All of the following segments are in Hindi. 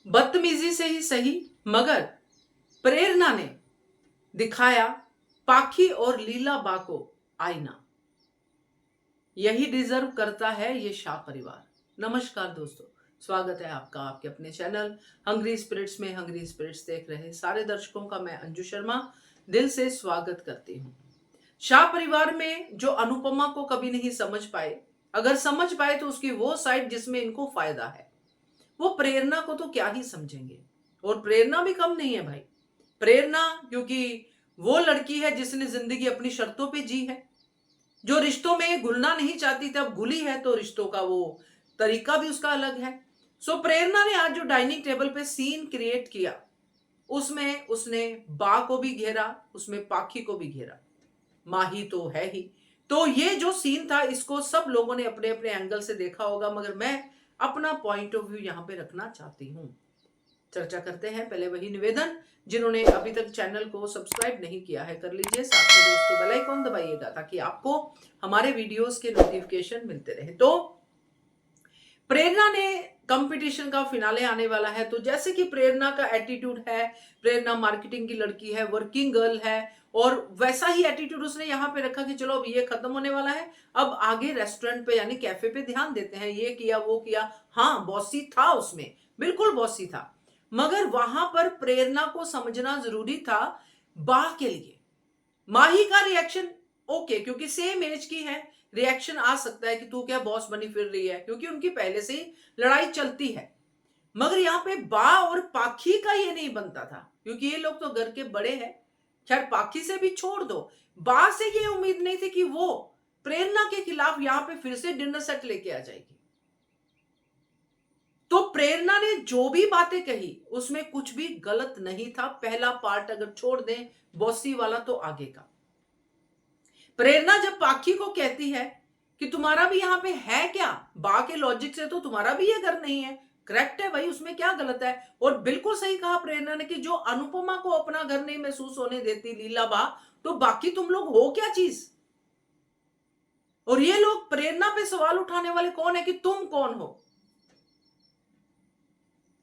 बदतमीजी से ही सही, मगर प्रेरणा ने दिखाया पाखी और लीला बा को आईना। यही डिजर्व करता है ये शाह परिवार। नमस्कार दोस्तों, स्वागत है आपका आपके अपने चैनल हंग्री स्पिरिट्स में। हंग्री स्पिरिट्स देख रहे सारे दर्शकों का मैं अंजू शर्मा दिल से स्वागत करती हूँ। शाह परिवार में जो अनुपमा को कभी नहीं समझ पाए, अगर समझ पाए तो उसकी वो साइड जिसमें इनको फायदा है, वो प्रेरणा को तो क्या ही समझेंगे। और प्रेरणा भी कम नहीं है भाई। प्रेरणा क्योंकि वो लड़की है जिसने जिंदगी अपनी शर्तों पे जी है, जो रिश्तों में घुलना नहीं चाहती थी अब घुली है, तो रिश्तों का वो तरीका भी उसका अलग है। सो प्रेरणा ने आज जो डाइनिंग टेबल पे सीन क्रिएट किया, उसमें उसने बा को भी घेरा, उसमें पाखी को भी घेरा। माही तो है ही। तो ये जो सीन था, इसको सब लोगों ने अपने अपने एंगल से देखा होगा, मगर मैं अपना पॉइंट ऑफ व्यू यहां पे रखना चाहती हूं। चर्चा करते हैं। पहले वही निवेदन, जिन्होंने अभी तक चैनल को सब्सक्राइब नहीं किया है कर लीजिए, साथ में दोस्तों बेल आइकॉन दबाइएगा ताकि आपको हमारे वीडियोस के नोटिफिकेशन मिलते रहे। तो प्रेरणा ने कंपटीशन का फिनाले आने वाला है, तो जैसे कि प्रेरणा का एटीट्यूड है, प्रेरणा मार्केटिंग की लड़की है, वर्किंग गर्ल है, और वैसा ही एटीट्यूड उसने यहाँ पे रखा कि चलो अब ये खत्म होने वाला है, अब आगे रेस्टोरेंट पे यानी कैफे पे ध्यान देते हैं, ये किया वो किया। हाँ, बॉसी था उसमें, बिल्कुल बॉसी था, मगर वहां पर प्रेरणा को समझना जरूरी था बा के लिए। माही का रिएक्शन ओके, क्योंकि सेम एज की है, रिएक्शन आ सकता है कि तू क्या बॉस बनी फिर रही है, क्योंकि उनकी पहले से ही लड़ाई चलती है। मगर यहाँ पे बा और पाखी का ये नहीं बनता था, क्योंकि ये लोग तो घर के बड़े हैं। खैर, पाखी से भी छोड़ दो, बा से ये उम्मीद नहीं थी कि वो प्रेरणा के खिलाफ यहाँ पे फिर से डिनर सेट लेके आ जाएगी। तो प्रेरणा ने जो भी बातें कही उसमें कुछ भी गलत नहीं था। पहला पार्ट अगर छोड़ दें बॉसी वाला, तो आगे का। प्रेरणा जब पाखी को कहती है कि तुम्हारा भी यहाँ पे है क्या, बा के लॉजिक से तो तुम्हारा भी ये घर नहीं है, करेक्ट है भाई, उसमें क्या गलत है। और बिल्कुल सही कहा प्रेरणा ने कि जो अनुपमा को अपना घर नहीं महसूस होने देती लीला बा, तो बाकी तुम लोग हो क्या चीज। और ये लोग प्रेरणा पे सवाल उठाने वाले कौन है कि तुम कौन हो।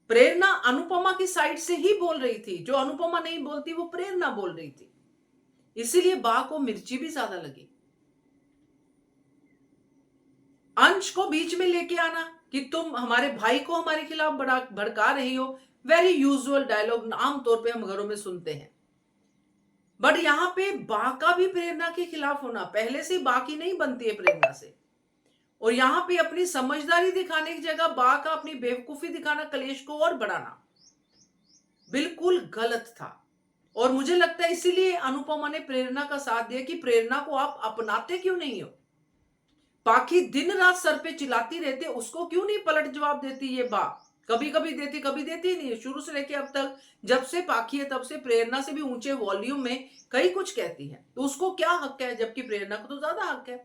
प्रेरणा अनुपमा की साइड से ही बोल रही थी, जो अनुपमा नहीं बोलती वो प्रेरणा बोल रही थी, इसीलिए बा को मिर्ची भी ज्यादा लगी। अंश को बीच में लेके आना कि तुम हमारे भाई को हमारे खिलाफ भड़का रही हो, वेरी यूजुअल डायलॉग, आमतौर पे हम घरों में सुनते हैं। बट यहां पे बा का भी प्रेरणा के खिलाफ होना, पहले से बा की नहीं बनती है प्रेरणा से, और यहां पे अपनी समझदारी दिखाने की जगह बा का अपनी बेवकूफी दिखाना, कलेश को और बढ़ाना, बिल्कुल गलत था। और मुझे लगता है इसीलिए अनुपमा ने प्रेरणा का साथ दिया कि प्रेरणा को आप अपनाते क्यों नहीं हो। पाखी दिन रात सर पे चिल्लाती रहती है, उसको क्यों नहीं पलट जवाब देती ये बा। कभी कभी देती, कभी देती ही नहीं है। शुरू से लेके अब तक, जब से पाखी है तब से प्रेरणा से भी ऊंचे वॉल्यूम में कई कुछ कहती है, तो उसको क्या हक है, जबकि प्रेरणा को तो ज्यादा हक है।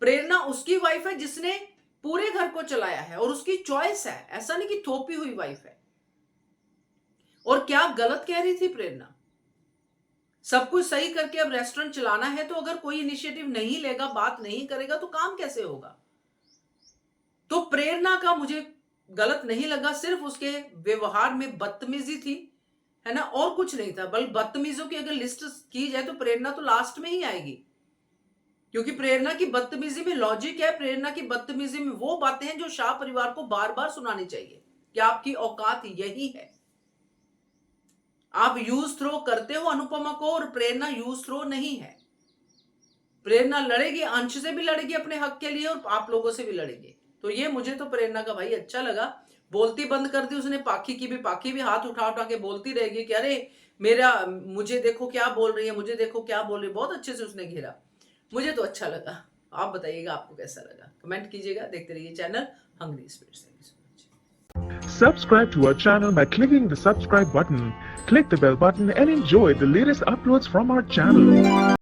प्रेरणा उसकी वाइफ है जिसने पूरे घर को चलाया है, और उसकी चॉइस है, ऐसा नहीं कि थोपी हुई वाइफ है। और क्या गलत कह रही थी प्रेरणा, सब कुछ सही करके अब रेस्टोरेंट चलाना है, तो अगर कोई इनिशिएटिव नहीं लेगा, बात नहीं करेगा, तो काम कैसे होगा। तो प्रेरणा का मुझे गलत नहीं लगा, सिर्फ उसके व्यवहार में बदतमीजी थी, है ना, और कुछ नहीं था। बल्कि बदतमीजों की अगर लिस्ट की जाए तो प्रेरणा तो लास्ट में ही आएगी, क्योंकि प्रेरणा की बदतमीजी में लॉजिक है। प्रेरणा की बदतमीजी में वो बातें हैं जो शाह परिवार को बार बार सुनानी चाहिए कि आपकी औकात यही है। आप यूज थ्रो करते हो अनुपमा को, और प्रेरणा यूज थ्रो नहीं है। प्रेरणा लड़ेगी, अंश से भी लड़ेगी अपने हक के लिए, और आप लोगों से भी लड़ेगी। तो ये मुझे तो प्रेरणा का भाई अच्छा लगा। बोलती बंद कर दी उसने, पाखी की भी, पाखी भी हाथ उठा उठा के बोलती रहेगी कि अरे मेरा, मुझे देखो क्या बोल रही है, मुझे देखो क्या बोल रही है। बहुत अच्छे से उसने घेरा, मुझे तो अच्छा लगा। आप बताइएगा आपको कैसा लगा, कमेंट कीजिएगा। देखते रहिए channel hungry spirits. Subscribe to our channel by clicking the subscribe button. Click the bell button and enjoy the latest uploads from our channel.